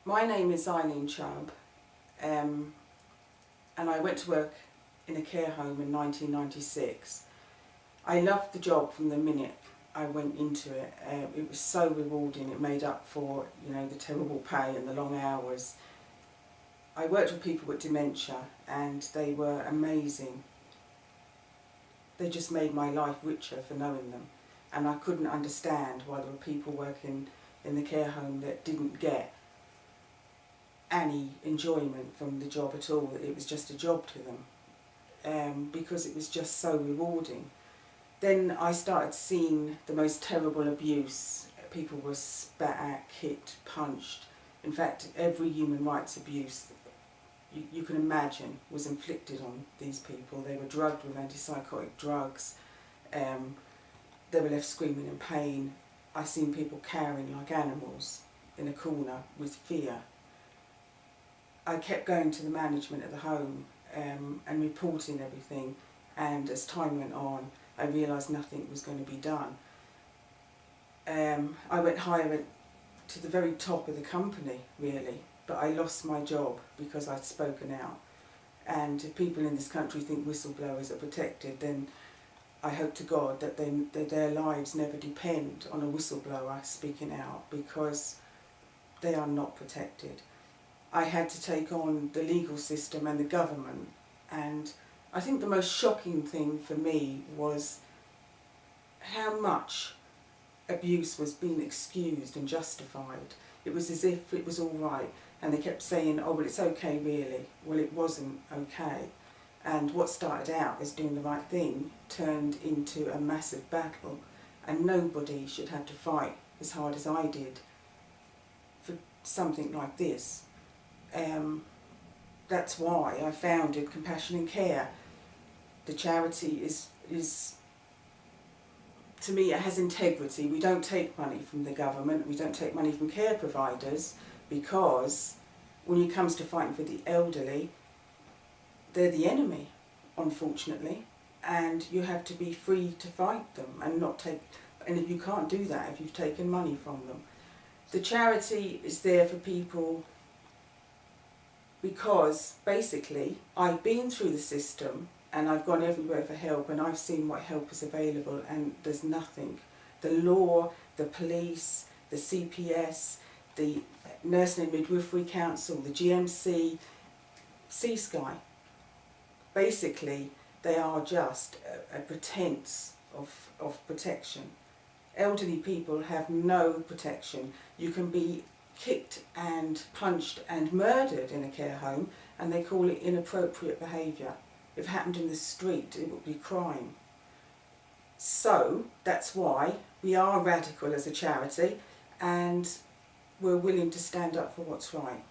My name is Eileen Chubb, and I went to work in a care home in 1996. I loved the job from the minute I went into it. It was so rewarding. It made up for, the terrible pay and the long hours. I worked with people with dementia and they were amazing. They just made my life richer for knowing them. And I couldn't understand why there were people working in the care home that didn't get any enjoyment from the job at all. It was just a job to them, because it was just so rewarding. Then I started seeing the most terrible abuse. People were spat at, kicked, punched. In fact, every human rights abuse you can imagine was inflicted on these people. They were drugged with antipsychotic drugs. They were left screaming in pain. I seen people cowering like animals in a corner with fear. I kept going to the management of the home and reporting everything, and as time went on I realised nothing was going to be done. I went higher to the very top of the company really, but I lost my job because I'd spoken out. And if people in this country think whistleblowers are protected, then I hope to God that their lives never depend on a whistleblower speaking out, because they are not protected. I had to take on the legal system and the government, and I think the most shocking thing for me was how much abuse was being excused and justified. It was as if it was all right, and they kept saying, oh well, it's okay really. Well, it wasn't okay. And what started out as doing the right thing turned into a massive battle, and nobody should have to fight as hard as I did for something like this. That's why I founded Compassion and Care. The charity is to me, it has integrity. We don't take money from the government, we don't take money from care providers, because when it comes to fighting for the elderly, they're the enemy, unfortunately, and you have to be free to fight them and not take, and if you can't do that if you've taken money from them. The charity is there for people because basically I've been through the system and I've gone everywhere for help, and I've seen what help is available, and there's nothing. The law, the police, the CPS, the Nursing and Midwifery Council, the GMC, C-Sky, basically they are just a pretense of protection. Elderly people have no protection. You can be kicked and punched and murdered in a care home and they call it inappropriate behaviour. If it happened in the street, it would be crime. So that's why we are radical as a charity, and we're willing to stand up for what's right.